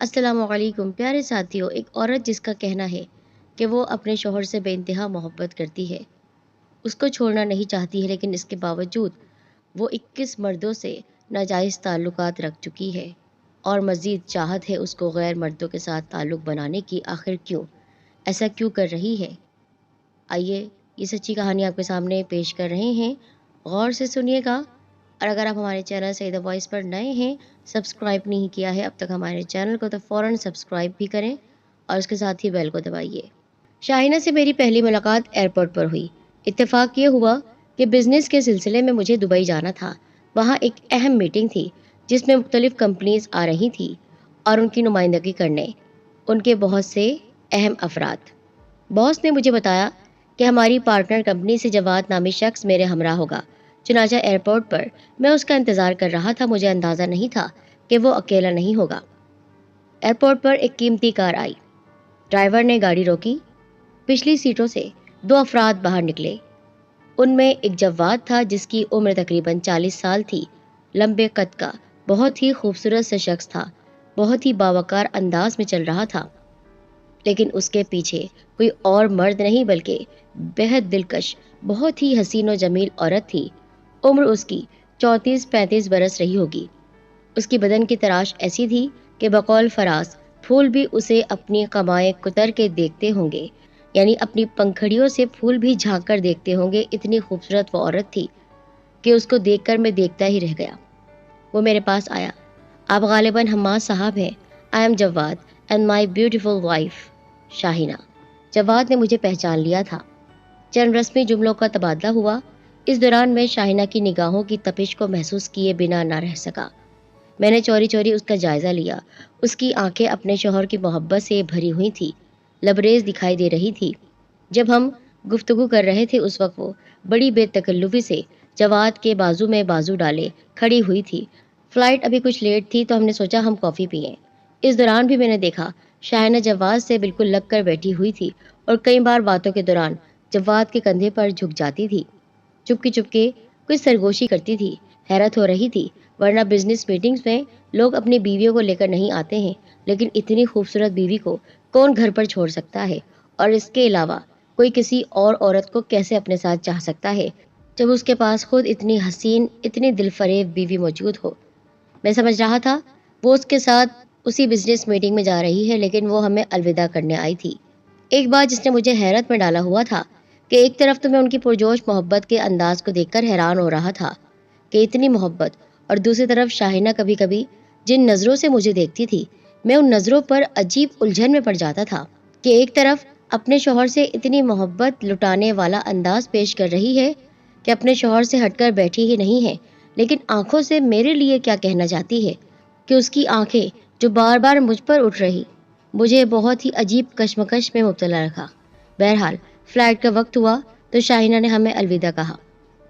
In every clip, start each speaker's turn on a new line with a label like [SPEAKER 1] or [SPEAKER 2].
[SPEAKER 1] السلام علیکم پیارے ساتھیوں، ایک عورت جس کا کہنا ہے کہ وہ اپنے شوہر سے بے انتہا محبت کرتی ہے، اس کو چھوڑنا نہیں چاہتی ہے، لیکن اس کے باوجود وہ 21 مردوں سے ناجائز تعلقات رکھ چکی ہے اور مزید چاہت ہے اس کو غیر مردوں کے ساتھ تعلق بنانے کی۔ آخر کیوں ایسا کیوں کر رہی ہے؟ آئیے یہ سچی کہانی آپ کے سامنے پیش کر رہے ہیں، غور سے سنیے گا۔ اور اگر آپ ہمارے چینل سعیدہ وائس پر نئے ہیں، سبسکرائب نہیں کیا ہے اب تک ہمارے چینل کو، تو فوراً سبسکرائب بھی کریں اور اس کے ساتھ ہی بیل کو دبائیے۔ شاہینہ سے میری پہلی ملاقات ایئرپورٹ پر ہوئی۔ اتفاق یہ ہوا کہ بزنس کے سلسلے میں مجھے دبئی جانا تھا۔ وہاں ایک اہم میٹنگ تھی جس میں مختلف کمپنیز آ رہی تھیں اور ان کی نمائندگی کرنے ان کے بہت سے اہم افراد۔ باس نے مجھے بتایا کہ ہماری پارٹنر کمپنی سے جواد نامی شخص میرے ہمراہ ہوگا۔ چنانچہ ایئرپورٹ پر میں اس کا انتظار کر رہا تھا۔ مجھے اندازہ نہیں تھا کہ وہ اکیلا نہیں ہوگا۔ ایئرپورٹ پر ایک قیمتی کار آئی۔ ڈرائیور نے گاڑی روکی۔ پچھلی سیٹوں سے 2 افراد باہر نکلے۔ ان میں ایک جواد تھا جس کی عمر تقریباً 40 سال تھی۔ لمبے قد کا بہت ہی خوبصورت سا شخص تھا، بہت ہی باوقار انداز میں چل رہا تھا، لیکن اس کے پیچھے کوئی اور مرد نہیں بلکہ بہت دلکش، بہت ہی حسین و جمیل عورت تھی۔ عمر اس کی 34-35 برس رہی ہوگی۔ اس کی بدن کی تراش ایسی تھی کہ بقول فراز پھول بھی اسے اپنی قمائیں کتر کے دیکھتے ہوں گے، یعنی اپنی پنکھڑیوں سے پھول بھی جھانک کر دیکھتے ہوں گے، اتنی خوبصورت وہ عورت تھی کہ اس کو دیکھ کر میں دیکھتا ہی رہ گیا۔ وہ میرے پاس آیا۔ آپ غالباً حماد صاحب ہیں۔ I am Jawad and my beautiful wife Shahina. Jawad نے مجھے پہچان لیا تھا۔ چند رسمی جملوں کا تبادلہ ہوا۔ اس دوران میں شاہینہ کی نگاہوں کی تپش کو محسوس کیے بنا نہ رہ سکا۔ میں نے چوری چوری اس کا جائزہ لیا۔ اس کی آنکھیں اپنے شوہر کی محبت سے بھری ہوئی تھی، لبریز دکھائی دے رہی تھی۔ جب ہم گفتگو کر رہے تھے اس وقت وہ بڑی بے تکلفی سے جواد کے بازو میں بازو ڈالے کھڑی ہوئی تھی۔ فلائٹ ابھی کچھ لیٹ تھی تو ہم نے سوچا ہم کافی پئیں۔ اس دوران بھی میں نے دیکھا شاہینہ جواد سے بالکل لگ کر بیٹھی ہوئی تھی اور کئی بار باتوں کے دوران جواد کے کندھے پر جھک جاتی تھی، چپکے کچھ سرگوشی کرتی تھی۔ حیرت ہو رہی تھی، ورنہ بزنس میٹنگز میں لوگ اپنی بیویوں کو لے کر نہیں آتے ہیں، لیکن اتنی خوبصورت بیوی کو کون گھر پر چھوڑ سکتا ہے؟ اور اس کے علاوہ کوئی کسی اور عورت کو کیسے اپنے ساتھ چاہ سکتا ہے جب اس کے پاس خود اتنی حسین، اتنی دل فریب بیوی موجود ہو؟ میں سمجھ رہا تھا وہ اس کے ساتھ اسی بزنس میٹنگ میں جا رہی ہے، لیکن وہ ہمیں الوداع کرنے آئی تھی۔ ایک بات جس نے مجھے حیرت میں ڈالا ہوا تھا کہ ایک طرف تو میں ان کی پرجوش محبت کے انداز کو دیکھ کر حیران ہو رہا تھا کہ اتنی محبت، اور دوسری طرف شاہینہ کبھی کبھی جن نظروں سے مجھے دیکھتی تھی، میں ان نظروں پر عجیب الجھن میں پڑ جاتا تھا کہ ایک طرف اپنے شوہر سے اتنی محبت لٹانے والا انداز پیش کر رہی ہے کہ اپنے شوہر سے ہٹ کر بیٹھی ہی نہیں ہے، لیکن آنکھوں سے میرے لیے کیا کہنا چاہتی ہے کہ اس کی آنکھیں جو بار بار مجھ پر اٹھ رہی، مجھے بہت ہی عجیب کشمکش میں مبتلا رکھا۔ بہرحال فلائٹ کا وقت ہوا تو شاہینہ نے ہمیں الوداع کہا،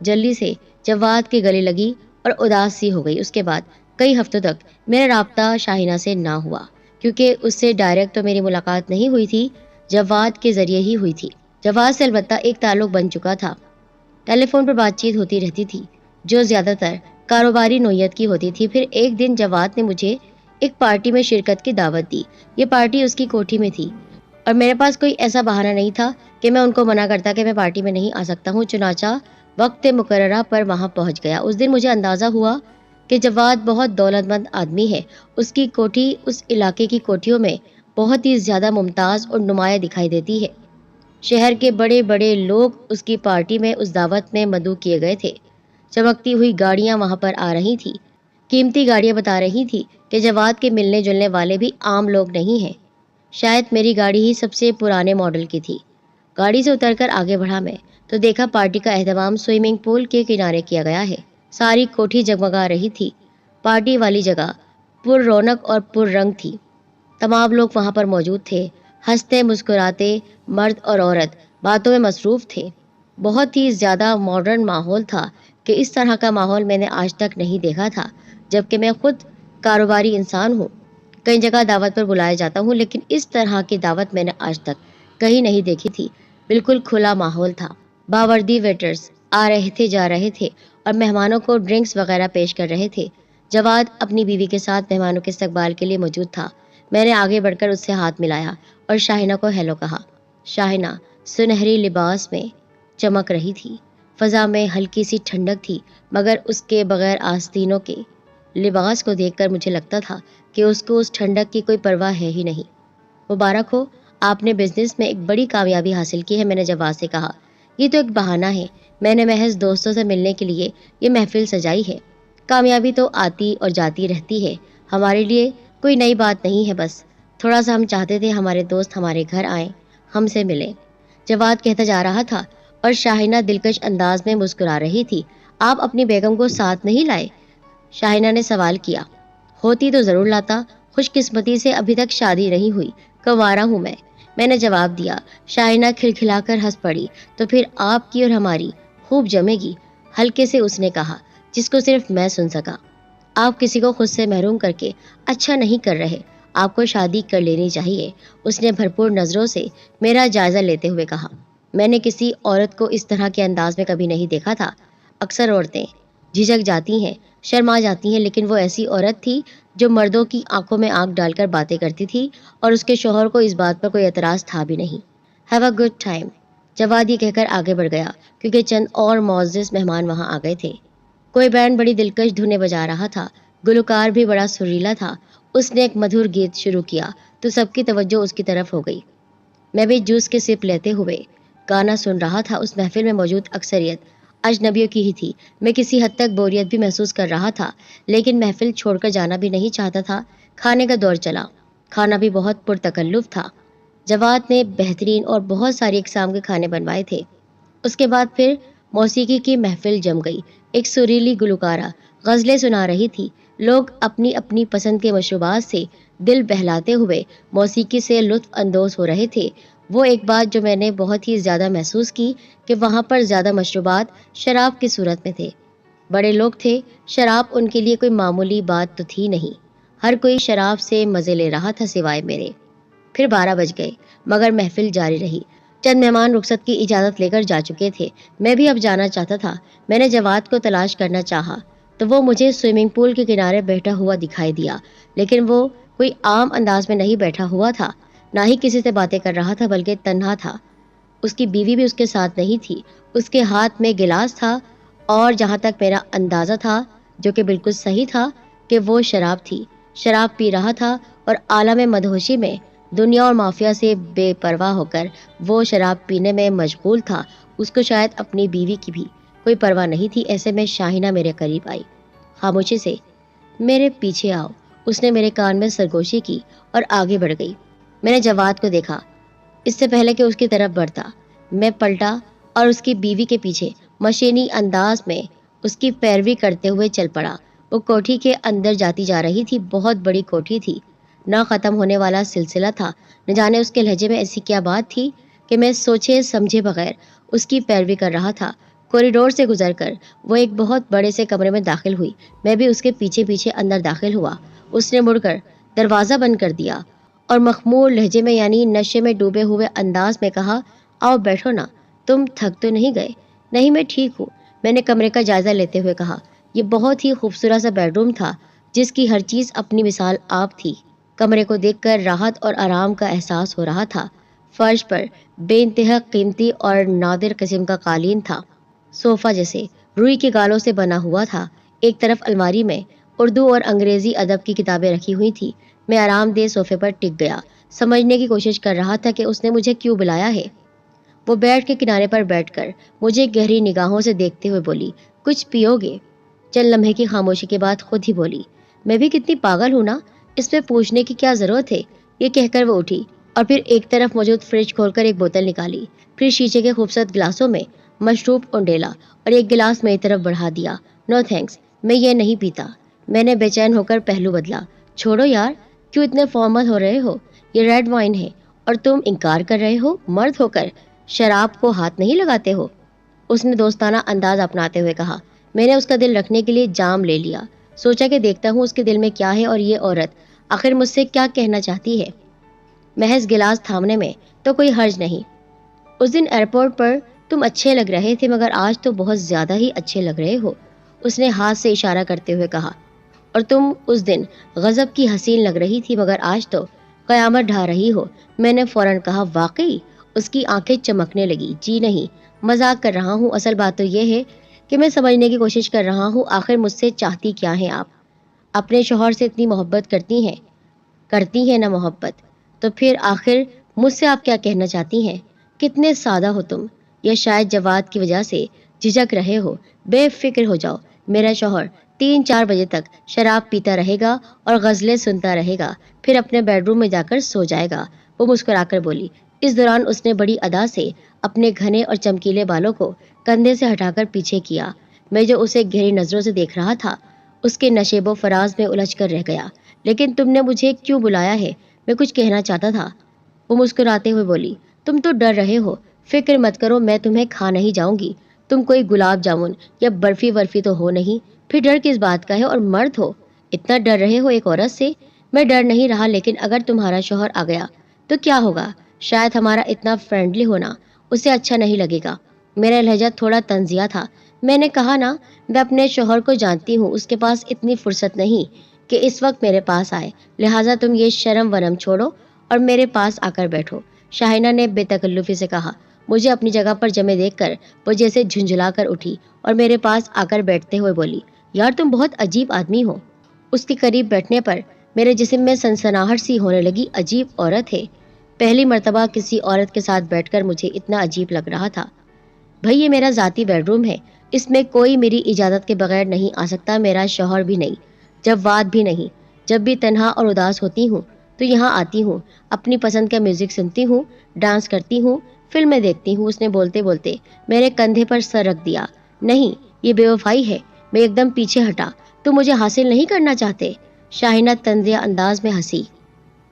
[SPEAKER 1] جلدی سے جواد کے گلے لگی اور اداس سی ہو گئی۔ اس کے بعد کئی ہفتوں تک میرا رابطہ شاہینہ سے نہ ہوا، کیونکہ اس سے ڈائریکٹ تو میری ملاقات نہیں ہوئی تھی، جواد کے ذریعے ہی ہوئی تھی۔ جواد سے البتہ ایک تعلق بن چکا تھا۔ ٹیلی فون پر بات چیت ہوتی رہتی تھی جو زیادہ تر کاروباری نوعیت کی ہوتی تھی۔ پھر ایک دن جواد نے مجھے ایک پارٹی میں شرکت کی دعوت دی۔ یہ پارٹی اس کی کوٹھی میں تھی اور میرے پاس کوئی ایسا بہانہ نہیں تھا کہ میں ان کو منع کرتا کہ میں پارٹی میں نہیں آ سکتا ہوں، چنانچہ وقت مقررہ پر وہاں پہنچ گیا۔ اس دن مجھے اندازہ ہوا کہ جواد بہت دولت مند آدمی ہے۔ اس کی کوٹھی اس علاقے کی کوٹھیوں میں بہت ہی زیادہ ممتاز اور نمایاں دکھائی دیتی ہے۔ شہر کے بڑے بڑے لوگ اس کی پارٹی میں اس دعوت میں مدعو کیے گئے تھے۔ چمکتی ہوئی گاڑیاں وہاں پر آ رہی تھیں، قیمتی گاڑیاں بتا رہی تھی کہ جواد کے ملنے جلنے والے بھی عام لوگ نہیں ہیں۔ شاید میری گاڑی ہی سب سے پرانے ماڈل کی تھی۔ گاڑی سے اتر کر آگے بڑھا میں تو دیکھا پارٹی کا اہتمام سوئمنگ پول کے کنارے کیا گیا ہے۔ ساری کوٹھی جگمگا رہی تھی۔ پارٹی والی جگہ پر رونق اور پر رنگ تھی۔ تمام لوگ وہاں پر موجود تھے، ہنستے مسکراتے، مرد اور عورت باتوں میں مصروف تھے۔ بہت ہی زیادہ ماڈرن ماحول تھا کہ اس طرح کا ماحول میں نے آج تک نہیں دیکھا تھا، جبکہ میں خود کاروباری انسان ہوں، کئی جگہ دعوت پر بلایا جاتا ہوں، لیکن اس طرح کی دعوت میں نے آج تک کہیں نہیں دیکھی تھی۔ بالکل کھلا ماحول تھا۔ باوردی ویٹرز آ رہے تھے جا رہے تھے اور مہمانوں کو ڈرنکس وغیرہ پیش کر رہے تھے۔ جواد اپنی بیوی کے ساتھ مہمانوں کے استقبال کے لیے موجود تھا۔ میں نے آگے بڑھ کر اس سے ہاتھ ملایا اور شاہینہ کو ہیلو کہا۔ شاہینہ سنہری لباس میں چمک رہی تھی۔ فضا میں ہلکی سی ٹھنڈک تھی، مگر اس کے بغیر آستینوں کے لباس کو دیکھ کر مجھے لگتا تھا کہ اس کو اس ٹھنڈک کی کوئی پرواہ ہے ہی نہیں۔ مبارک ہو، آپ نے بزنس میں ایک بڑی کامیابی حاصل کی ہے، میں نے جواب سے کہا۔ یہ تو ایک بہانہ ہے، میں نے محض دوستوں سے ملنے کے لیے یہ محفل سجائی ہے۔ کامیابی تو آتی اور جاتی رہتی ہے، ہمارے لیے کوئی نئی بات نہیں ہے، بس تھوڑا سا ہم چاہتے تھے ہمارے دوست ہمارے گھر آئیں، ہم سے ملیں۔ جواد کہتا جا رہا تھا اور شاہینہ دلکش انداز میں مسکرا رہی تھی۔ آپ اپنی بیگم کو ساتھ نہیں لائے؟ شاہینہ نے سوال کیا۔ ہوتی تو ضرور لاتا، خوش قسمتی سے ابھی تک شادی نہیں ہوئی، کنوارا ہوں میں نے جواب دیا۔ شاہینہ کھلکھلا کر ہنس پڑی۔ تو پھر آپ کی اور ہماری خوب جمے گی، ہلکے سے اس نے کہا، جس کو صرف میں سن سکا۔ آپ کسی کو خود سے محروم کر کے اچھا نہیں کر رہے، آپ کو شادی کر لینی چاہیے، اس نے بھرپور نظروں سے میرا جائزہ لیتے ہوئے کہا۔ میں نے کسی عورت کو اس طرح کے انداز میں کبھی نہیں دیکھا تھا۔ اکثر عورتیں جھجک جاتی ہیں، شرما جاتی ہیں، لیکن وہ ایسی عورت تھی جو مردوں کی آنکھوں میں آنکھ ڈال کر باتیں کرتی تھی، اور اس کے شوہر کو اس بات پر کوئی اعتراض تھا بھی نہیں۔ ہیو اے گڈ ٹائم، جواد یہ کہہ کر آگے بڑھ گیا، کیونکہ چند اور معزز مہمان وہاں آ گئے تھے۔ کوئی بینڈ بڑی دلکش دھنیں بجا رہا تھا، گلوکار بھی بڑا سریلا تھا۔ اس نے ایک مدھر گیت شروع کیا تو سب کی توجہ اس کی طرف ہو گئی۔ میں بھی جوس کے سپ لیتے ہوئے گانا سن رہا تھا۔ اس محفل میں موجود اکثریت اجنبیوں کی ہی تھی۔ میں کسی حد تک بوریت بھی محسوس کر رہا تھا، لیکن محفل چھوڑ کر جانا بھی نہیں چاہتا تھا۔ کھانے کا دور چلا، کھانا بھی بہت پرتکلف تھا۔ جواد نے بہترین اور بہت ساری اقسام کے کھانے بنوائے تھے۔ اس کے بعد پھر موسیقی کی محفل جم گئی۔ ایک سریلی گلوکارہ غزلیں سنا رہی تھی۔ لوگ اپنی اپنی پسند کے مشروبات سے دل بہلاتے ہوئے موسیقی سے لطف اندوز ہو رہے تھے۔ وہ ایک بات جو میں نے بہت ہی زیادہ محسوس کی کہ وہاں پر زیادہ مشروبات شراب کی صورت میں تھے۔ بڑے لوگ تھے، شراب ان کے لیے کوئی معمولی بات تو تھی نہیں۔ ہر کوئی شراب سے مزے لے رہا تھا سوائے میرے۔ پھر 12 بج گئے، مگر محفل جاری رہی۔ چند مہمان رخصت کی اجازت لے کر جا چکے تھے، میں بھی اب جانا چاہتا تھا۔ میں نے جواد کو تلاش کرنا چاہا تو وہ مجھے سوئمنگ پول کے کنارے بیٹھا ہوا دکھائی دیا، لیکن وہ کوئی عام انداز میں نہیں بیٹھا ہوا تھا، نہ ہی کسی سے باتیں کر رہا تھا، بلکہ تنہا تھا۔ اس کی بیوی بھی اس کے ساتھ نہیں تھی۔ اس کے ہاتھ میں گلاس تھا، اور جہاں تک میرا اندازہ تھا، جو کہ بالکل صحیح تھا، کہ وہ شراب تھی۔ شراب پی رہا تھا اور عالم مدہوشی میں دنیا اور مافیا سے بے پرواہ ہو کر وہ شراب پینے میں مشغول تھا۔ اس کو شاید اپنی بیوی کی بھی کوئی پرواہ نہیں تھی۔ ایسے میں شاہینہ میرے قریب آئی، خاموشی سے، میرے پیچھے آؤ، اس نے میرے کان میں سرگوشی کی اور آگے بڑھ گئی۔ میں نے جواد کو دیکھا۔ اس سے پہلے کہ اس کی طرف بڑھتا، میں پلٹا اور اس کی بیوی کے پیچھے مشینی انداز میں اس کی پیروی کرتے ہوئے چل پڑا۔ وہ کوٹھی کے اندر جاتی جا رہی تھی۔ بہت بڑی کوٹھی تھی، نہ ختم ہونے والا سلسلہ تھا۔ نہ جانے اس کے لہجے میں ایسی کیا بات تھی کہ میں سوچے سمجھے بغیر اس کی پیروی کر رہا تھا۔ کوریڈور سے گزر کر وہ ایک بہت بڑے سے کمرے میں داخل ہوئی۔ میں بھی اس کے پیچھے پیچھے اندر داخل ہوا۔ اس نے مڑ کر دروازہ بند کر دیا اور مخمور لہجے میں، یعنی نشے میں ڈوبے ہوئے انداز میں کہا، آؤ بیٹھو نا، تم تھک تو نہیں گئے؟ نہیں، میں ٹھیک ہوں، میں نے کمرے کا جائزہ لیتے ہوئے کہا۔ یہ بہت ہی خوبصورت سا بیڈ روم تھا، جس کی ہر چیز اپنی مثال آپ تھی۔ کمرے کو دیکھ کر راحت اور آرام کا احساس ہو رہا تھا۔ فرش پر بے انتہا قیمتی اور نادر قسم کا قالین تھا، صوفہ جیسے روئی کے گالوں سے بنا ہوا تھا۔ ایک طرف الماری میں اردو اور انگریزی ادب کی کتابیں رکھی ہوئی تھی۔ میں آرام دہ صوفے پر ٹک گیا، سمجھنے کی کوشش کر رہا تھا کہ اس نے مجھے کیوں بلایا ہے۔ وہ بیڈ کے کنارے پر بیٹھ کر مجھے گہری نگاہوں سے دیکھتے ہوئے بولی، کچھ پیو گے؟ چند لمحے کی خاموشی کے بعد خود ہی بولی، میں بھی کتنی پاگل ہوں نا، اس میں پوچھنے کی کیا ضرورت ہے؟ یہ کہہ کر وہ اٹھی اور پھر ایک طرف موجود فریج کھول کر ایک بوتل نکالی، پھر شیشے کے خوبصورت گلاسوں میں مشروب اونڈیلا اور ایک گلاس میری طرف بڑھا دیا۔ نو تھینکس، میں یہ نہیں پیتا۔ میں نے بے چین ہو کر پہلو بدلا۔ چھوڑو یار، کیوں اتنے فارمل ہو رہے ہو؟ یہ ریڈ وائن ہے اور تم انکار کر رہے ہو؟ مرد ہو کر شراب کو ہاتھ نہیں لگاتے ہو؟ اس نے دوستانہ انداز اپناتے ہوئے کہا۔ میں نے اس کا دل رکھنے کے لیے جام لے لیا، سوچا کہ دیکھتا ہوں اس کے دل میں کیا ہے، اور یہ عورت آخر مجھ سے کیا کہنا چاہتی ہے۔ محض گلاس تھامنے میں تو کوئی حرج نہیں۔ اس دن ایئرپورٹ پر تم اچھے لگ رہے تھے، مگر آج تو بہت زیادہ ہی اچھے لگ رہے ہو، اس نے ہاتھ سے اشارہ کرتے ہوئے کہا۔ اور تم اس دن غضب کی حسین لگ رہی تھی، مگر آج تو قیامت ڈھا رہی ہو؟ میں نے فوراً کہا واقعی؟ اس کی آنکھیں چمکنے لگی. جی نہیں، مذاق کر رہا ہوں. اصل بات تو یہ ہے کہ میں سمجھنے کی کوشش کر رہا ہوں آخر مجھ سے چاہتی کیا ہیں آپ؟ اپنے شوہر سے اتنی محبت کرتی ہیں نا محبت، تو پھر آخر مجھ سے آپ کیا کہنا چاہتی ہیں؟ کتنے سادہ ہو تم. یا شاید جواد کی وجہ سے جھجک رہے ہو. بے فکر ہو جاؤ، میرا شوہر 3-4 بجے تک شراب پیتا رہے گا اور غزلیں سنتا رہے گا، پھر اپنے بیڈ روم میں جا کر سو جائے گا. وہ مسکرا کر بولی. اس دوران اس نے بڑی ادا سے اپنے گھنے اور چمکیلے بالوں کو کندھے سے ہٹا کر پیچھے کیا. میں جو اسے گہری نظروں سے دیکھ رہا تھا اس کے نشیب و فراز میں الجھ کر رہ گیا. لیکن تم نے مجھے کیوں بلایا ہے؟ میں کچھ کہنا چاہتا تھا. وہ مسکراتے ہوئے بولی. تم تو ڈر رہے ہو. فکر مت کرو، میں تمہیں کھا نہیں جاؤں گی. تم کوئی گلاب جامن یا برفی ورفی تو ہو نہیں. پھر ڈر کس بات کا ہے؟ اور مرد ہو، اتنا ڈر رہے ہو ایک عورت سے؟ میں ڈر نہیں رہا، لیکن اگر تمہارا شوہر آ گیا تو کیا ہوگا؟ شاید ہمارا اتنا فرینڈلی ہونا اسے اچھا نہیں لگے گا. میرا لہجہ تھوڑا طنزیہ تھا. میں نے کہا نا، میں اپنے شوہر کو جانتی ہوں، اس کے پاس اتنی فرصت نہیں کہ اس وقت میرے پاس آئے. لہٰذا تم یہ شرم ورم چھوڑو اور میرے پاس آ کر بیٹھو. شاہینہ نے بے تکلفی سے کہا. مجھے اپنی جگہ پر جمے دیکھ کر وہ جیسے جھنجھلا کر اٹھی اور میرے پاس آ کر بیٹھتے ہوئے بولی. یار تم بہت عجیب آدمی ہو. اس کے قریب بیٹھنے پر میرے جسم میں سنسناہٹ سی ہونے لگی. عجیب عورت ہے. پہلی مرتبہ کسی عورت کے ساتھ بیٹھ کر مجھے اتنا عجیب لگ رہا تھا. بھئی یہ میرا ذاتی بیڈ روم ہے، اس میں کوئی میری اجازت کے بغیر نہیں آ سکتا. میرا شوہر بھی نہیں، جواد بھی نہیں. جب بھی تنہا اور اداس ہوتی ہوں تو یہاں آتی ہوں، اپنی پسند کا میوزک سنتی ہوں، ڈانس کرتی ہوں، فلمیں دیکھتی ہوں. اس نے بولتے بولتے میرے کندھے پر سر رکھ دیا. نہیں، یہ بے وفائی ہے. میں ایک دم پیچھے ہٹا. تم مجھے حاصل نہیں کرنا چاہتے؟ شاہینہ طنزیہ انداز میں ہنسی.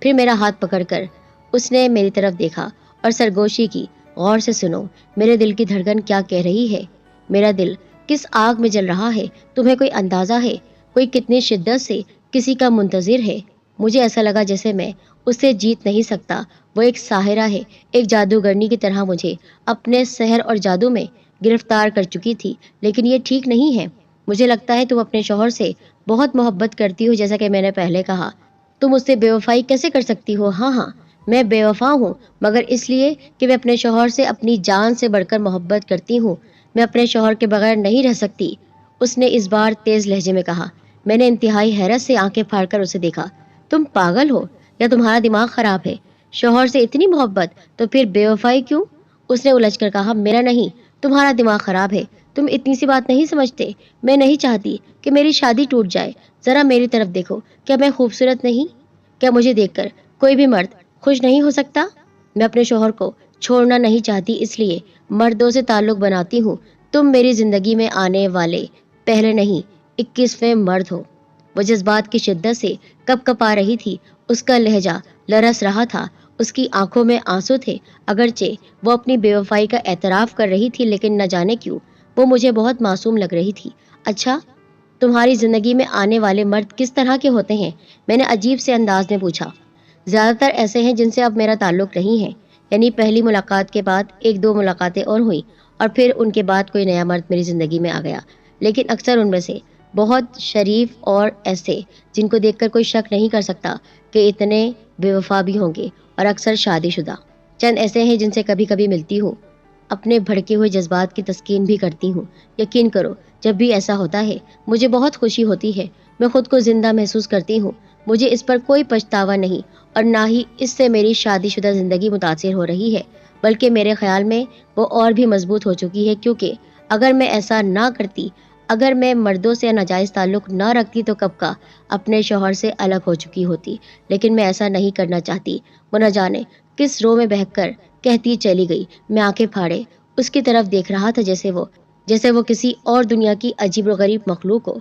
[SPEAKER 1] پھر میرا ہاتھ پکڑ کر اس نے میری طرف دیکھا اور سرگوشی کی. غور سے سنو، میرے دل کی دھڑکن کیا کہہ رہی ہے. میرا دل کس آگ میں جل رہا ہے تمہیں کوئی اندازہ ہے؟ کوئی کتنی شدت سے کسی کا منتظر ہے. مجھے ایسا لگا جیسے میں اس سے جیت نہیں سکتا. وہ ایک ساحرہ ہے، ایک جادوگرنی کی طرح مجھے اپنے سحر اور جادو میں گرفتار کر چکی تھی. لیکن یہ ٹھیک نہیں ہے. مجھے لگتا ہے تم اپنے شوہر سے بہت محبت کرتی ہو، جیسا کہ میں نے پہلے کہا. تم اس سے بے وفائی کیسے کر سکتی ہو؟ ہاں، میں بے وفا ہوں، مگر اس لیے کہ میں اپنے شوہر سے اپنی جان سے بڑھ کر محبت کرتی ہوں. میں اپنے شوہر کے بغیر نہیں رہ سکتی. اس نے اس بار تیز لہجے میں کہا. میں نے انتہائی حیرت سے آنکھیں پھاڑ کر اسے دیکھا. تم پاگل ہو یا تمہارا دماغ خراب ہے؟ شوہر سے اتنی محبت تو پھر بے وفائی کیوں؟ اس نے الجھ کر کہا. میرا نہیں، تمہارا دماغ خراب ہے. تم اتنی سی بات نہیں سمجھتے. میں نہیں چاہتی کہ میری شادی ٹوٹ جائے. ذرا میری طرف دیکھو. کیا میں خوبصورت نہیں؟ کیا مجھے دیکھ کر کوئی بھی مرد خوش نہیں ہو سکتا؟ میں اپنے شوہر کو چھوڑنا نہیں چاہتی، اس لیے مردوں سے تعلق بناتی ہوں. تم میری زندگی میں آنے والے پہلے نہیں 21ویں مرد ہو. وہ جذبات کی شدت سے کپ کپ آ رہی تھی. اس کا لہجہ لرس رہا تھا. اس کی آنکھوں میں آنسو تھے. اگرچہ وہ اپنی بے وفائی کا اعتراف کر رہی تھی، لیکن نہ جانے کیوں وہ مجھے بہت معصوم لگ رہی تھی. اچھا، تمہاری زندگی میں آنے والے مرد کس طرح کے ہوتے ہیں؟ میں نے عجیب سے انداز میں پوچھا. زیادہ تر ایسے ہیں جن سے اب میرا تعلق نہیں ہے. یعنی پہلی ملاقات کے بعد 1-2 ملاقاتیں اور ہوئیں اور پھر ان کے بعد کوئی نیا مرد میری زندگی میں آ گیا. لیکن اکثر ان میں سے بہت شریف اور ایسے جن کو دیکھ کر کوئی شک نہیں کر سکتا کہ اتنے بے وفا بھی ہوں گے، اور اکثر شادی شدہ. چند ایسے ہیں جن سے کبھی کبھی ملتی ہوں، اپنے بھڑکے ہوئے جذبات کی تسکین بھی کرتی ہوں. یقین کرو، جب بھی ایسا ہوتا ہے مجھے بہت خوشی ہوتی ہے. میں خود کو زندہ محسوس کرتی ہوں. مجھے اس پر کوئی پچھتاوا نہیں، اور نہ ہی اس سے میری شادی شدہ زندگی متاثر ہو رہی ہے، بلکہ میرے خیال میں وہ اور بھی مضبوط ہو چکی ہے. کیونکہ اگر میں ایسا نہ کرتی، اگر میں مردوں سے ناجائز تعلق نہ رکھتی، تو کب کا اپنے شوہر سے الگ ہو چکی ہوتی. لیکن میں ایسا نہیں کرنا چاہتی. وہ نہ جانے کس رو میں بہک کر کہتی چلی گئی. میں آنکھیں پھاڑے اس کی طرف دیکھ رہا تھا، جیسے وہ کسی اور دنیا کی عجیب و غریب مخلوق ہو،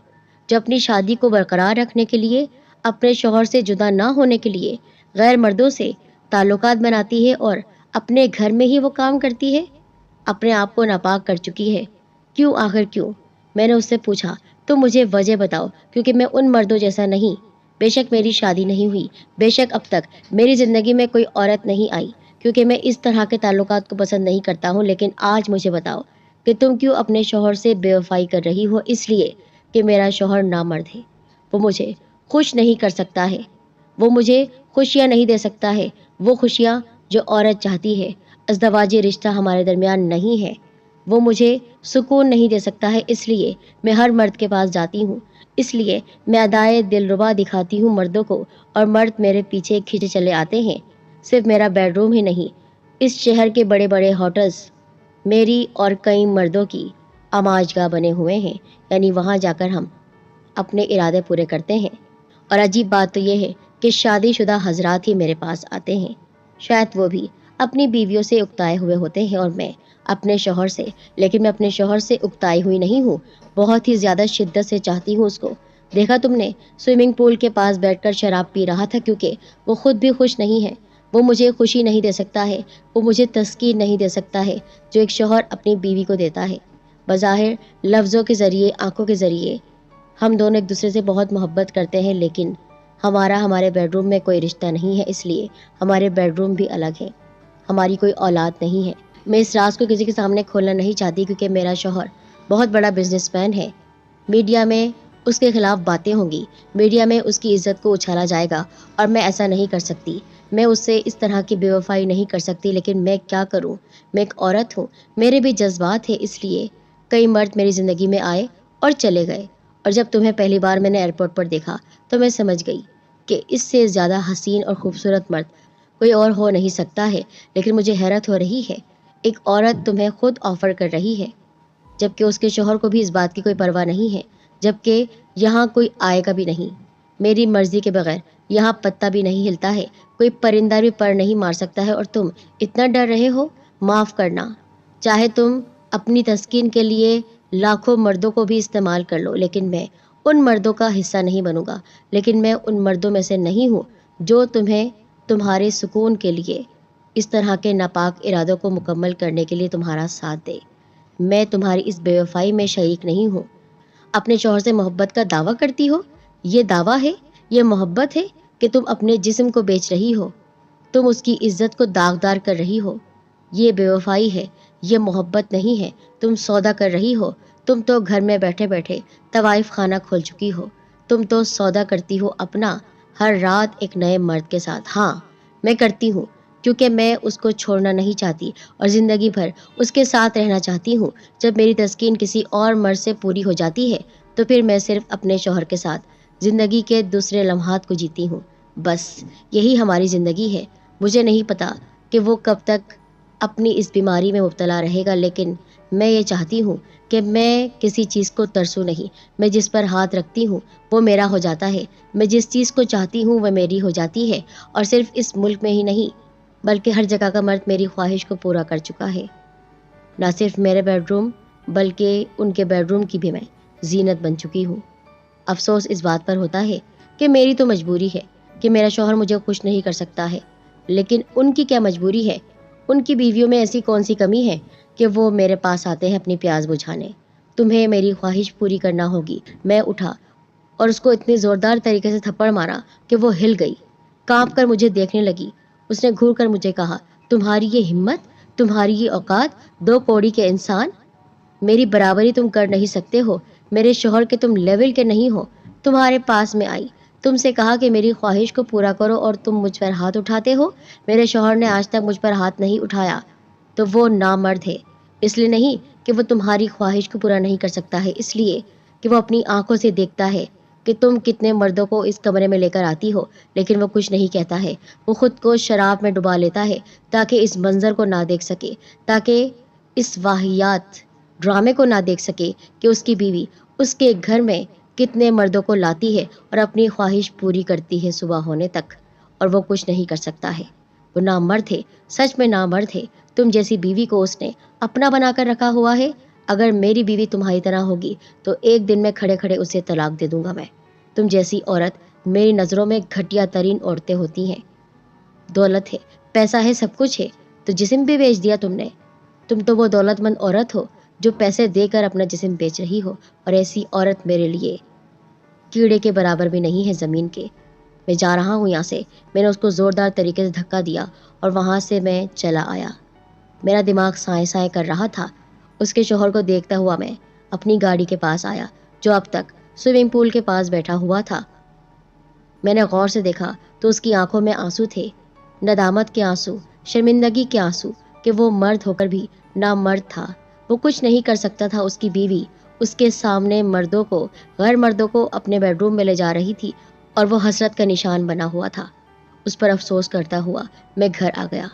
[SPEAKER 1] جو اپنی شادی کو برقرار رکھنے کے لیے، اپنے شوہر سے جدا نہ ہونے کے لیے غیر مردوں سے تعلقات بناتی ہے، اور اپنے گھر میں ہی وہ کام کرتی ہے. اپنے آپ کو ناپاک کر چکی ہے. کیوں؟ آخر کیوں؟ میں نے اس سے پوچھا. تو مجھے وجہ بتاؤ. کیونکہ میں ان مردوں جیسا نہیں. بے شک میری شادی نہیں ہوئی، بے شک اب تک میری زندگی میں کوئی عورت نہیں آئی، کیونکہ میں اس طرح کے تعلقات کو پسند نہیں کرتا ہوں. لیکن آج مجھے بتاؤ کہ تم کیوں اپنے شوہر سے بے وفائی کر رہی ہو؟ اس لیے کہ میرا شوہر نامرد ہے، وہ مجھے خوش نہیں کر سکتا ہے. وہ مجھے خوشیاں نہیں دے سکتا ہے، وہ خوشیاں جو عورت چاہتی ہے۔ ازدواجی رشتہ ہمارے درمیان نہیں ہے۔ وہ مجھے سکون نہیں دے سکتا ہے، اس لیے میں ہر مرد کے پاس جاتی ہوں، اس لیے میں ادائے دلربا دکھاتی ہوں مردوں کو، اور مرد میرے پیچھے کھینچے چلے آتے ہیں۔ صرف میرا بیڈ روم ہی نہیں، اس شہر کے بڑے بڑے ہوٹلز میری اور کئی مردوں کی آماجگاہ بنے ہوئے ہیں، یعنی وہاں جا کر ہم اپنے ارادے پورے کرتے ہیں۔ اور عجیب بات تو یہ ہے کہ شادی شدہ حضرات ہی میرے پاس آتے ہیں، شاید وہ بھی اپنی بیویوں سے اکتائے ہوئے ہوتے ہیں اور میں اپنے شوہر سے، لیکن میں اپنے شوہر سے اکتائی ہوئی نہیں ہوں، بہت ہی زیادہ شدت سے چاہتی ہوں اس کو۔ دیکھا تم نے، سوئمنگ پول کے پاس بیٹھ کر شراب پی رہا تھا کیونکہ وہ خود بھی خوش نہیں ہے۔ وہ مجھے خوشی نہیں دے سکتا ہے، وہ مجھے تسکین نہیں دے سکتا ہے جو ایک شوہر اپنی بیوی کو دیتا ہے۔ بظاہر لفظوں کے ذریعے، آنکھوں کے ذریعے ہم دونوں ایک دوسرے سے بہت محبت کرتے ہیں، لیکن ہمارے بیڈ روم میں کوئی رشتہ نہیں ہے، اس لیے ہمارے بیڈ روم بھی الگ ہیں۔ ہماری کوئی اولاد نہیں ہے۔ میں اس راز کو کسی کے سامنے کھولنا نہیں چاہتی کیونکہ میرا شوہر بہت بڑا بزنس مین ہے۔ میڈیا میں اس کے خلاف باتیں ہوں گی، میڈیا میں اس کی عزت کو اچھالا جائے گا، اور میں ایسا نہیں کر سکتی۔ میں اس سے اس طرح کی بے وفائی نہیں کر سکتی، لیکن میں کیا کروں؟ میں ایک عورت ہوں، میرے بھی جذبات ہیں، اس لیے کئی مرد میری زندگی میں آئے اور چلے گئے، اور جب تمہیں پہلی بار میں نے ایئرپورٹ پر دیکھا تو میں سمجھ گئی کہ اس سے زیادہ حسین اور خوبصورت مرد کوئی اور ہو نہیں سکتا ہے۔ لیکن مجھے حیرت ہو رہی ہے، ایک عورت تمہیں خود آفر کر رہی ہے، جبکہ اس کے شوہر کو بھی اس بات کی کوئی پرواہ نہیں ہے، جبکہ یہاں کوئی آئے گا بھی نہیں، میری مرضی کے بغیر یہاں پتا بھی نہیں ہلتا ہے، کوئی پرندہ بھی پر نہیں مار سکتا ہے، اور تم اتنا ڈر رہے ہو؟ معاف کرنا، چاہے تم اپنی تسکین کے لیے لاکھوں مردوں کو بھی استعمال کر لو، لیکن میں ان مردوں کا حصہ نہیں بنوں گا، لیکن میں ان مردوں میں سے نہیں ہوں جو تمہیں تمہارے سکون کے لیے اس طرح کے ناپاک ارادوں کو مکمل کرنے کے لیے تمہارا ساتھ دے۔ میں تمہاری اس بے وفائی میں شریک نہیں ہوں۔ اپنے شوہر سے محبت کا دعویٰ کرتی ہو، یہ دعویٰ ہے، یہ محبت ہے کہ تم اپنے جسم کو بیچ رہی ہو، تم اس کی عزت کو داغدار کر رہی ہو۔ یہ بے وفائی ہے، یہ محبت نہیں ہے، تم سودا کر رہی ہو۔ تم تو گھر میں بیٹھے بیٹھے طوائف خانہ کھول چکی ہو، تم تو سودا کرتی ہو اپنا ہر رات ایک نئے مرد کے ساتھ۔ ہاں، میں کرتی ہوں، کیونکہ میں اس کو چھوڑنا نہیں چاہتی اور زندگی بھر اس کے ساتھ رہنا چاہتی ہوں۔ جب میری تسکین کسی اور مرد سے پوری ہو جاتی ہے تو پھر میں صرف اپنے شوہر کے ساتھ زندگی کے دوسرے لمحات کو جیتی ہوں۔ بس یہی ہماری زندگی ہے۔ مجھے نہیں پتا کہ وہ کب تک اپنی اس بیماری میں مبتلا رہے گا، لیکن میں یہ چاہتی ہوں کہ میں کسی چیز کو ترسوں نہیں۔ میں جس پر ہاتھ رکھتی ہوں وہ میرا ہو جاتا ہے، میں جس چیز کو چاہتی ہوں وہ میری ہو جاتی ہے، اور صرف اس ملک میں ہی نہیں بلکہ ہر جگہ کا مرد میری خواہش کو پورا کر چکا ہے۔ نہ صرف میرے بیڈ روم بلکہ ان کے بیڈ روم کی بھی میں زینت بن چکی ہوں۔ افسوس اس بات پر ہوتا ہے کہ میری تو مجبوری ہے کہ میرا شوہر مجھے خوش نہیں کر سکتا ہے، لیکن ان کی کیا مجبوری ہے؟ ان کی بیویوں میں ایسی کون سی کمی ہے کہ وہ میرے پاس آتے ہیں اپنی پیاس بجھانے؟ تمہیں میری خواہش پوری کرنا ہوگی۔ میں اٹھا اور اس کو اتنے زوردار طریقے سے تھپڑ مارا کہ وہ ہل گئی، کانپ کر مجھے دیکھنے لگی۔ اس نے گھور کر مجھے کہا، تمہاری یہ ہمت، تمہاری یہ اوقات، دو کوڑی کے انسان، میری برابری تم کر نہیں سکتے ہو، میرے شوہر کے تم لیول کے نہیں ہو۔ تمہارے پاس میں آئی، تم سے کہا کہ میری خواہش کو پورا کرو اور تم مجھ پر ہاتھ اٹھاتے ہو۔ میرے شوہر نے آج تک مجھ پر ہاتھ نہیں اٹھایا، تو وہ نامرد ہے۔ اس لیے نہیں کہ وہ تمہاری خواہش کو پورا نہیں کر سکتا ہے، اس لیے کہ وہ اپنی آنکھوں سے دیکھتا ہے کہ تم کتنے مردوں کو اس کمرے میں لے کر آتی ہو، لیکن وہ کچھ نہیں کہتا ہے۔ وہ خود کو شراب میں ڈبا لیتا ہے تاکہ اس منظر کو نہ دیکھ سکے، تاکہ اس واہیات ڈرامے کو نہ دیکھ سکے کہ اس کی بیوی اس کے گھر میں کتنے مردوں کو لاتی ہے اور اپنی خواہش پوری کرتی ہے صبح ہونے تک، اور وہ کچھ نہیں کر سکتا ہے۔ وہ نامرد ہے، سچ میں نامرد ہے۔ تم جیسی بیوی کو اس نے اپنا بنا کر رکھا ہوا ہے۔ اگر میری بیوی تمہاری طرح ہوگی تو ایک دن میں کھڑے کھڑے اسے طلاق دے دوں گا میں۔ تم جیسی عورت میری نظروں میں گھٹیا ترین عورتیں ہوتی ہیں۔ دولت ہے، پیسہ ہے، سب کچھ ہے، تو جسم بھی بیچ دیا تم نے۔ تم تو وہ دولت مند عورت ہو جو پیسے دے کر اپنا جسم بیچ رہی ہو، اور ایسی عورت میرے لیے کیڑے کے برابر بھی نہیں ہے زمین کے۔ میں جا رہا ہوں یہاں سے۔ میں نے اس کو زوردار طریقے سے دھکا دیا اور وہاں سے میں چلا آیا۔ میرا دماغ سائیں سائیں کر رہا تھا۔ اس کے شوہر کو دیکھتا ہوا میں اپنی گاڑی کے پاس آیا جو اب تک سوئمنگ پول کے پاس بیٹھا ہوا تھا۔ میں نے غور سے دیکھا تو اس کی آنکھوں میں آنسو تھے، ندامت کے آنسو، شرمندگی کے آنسو کہ وہ مرد ہو کر بھی نامرد تھا۔ وہ کچھ نہیں کر سکتا تھا۔ اس کی بیوی اس کے سامنے غیر مردوں کو اپنے بیڈ روم میں لے جا رہی تھی اور وہ حسرت کا نشان بنا ہوا تھا۔ اس پر افسوس کرتا ہوا میں گھر آ گیا۔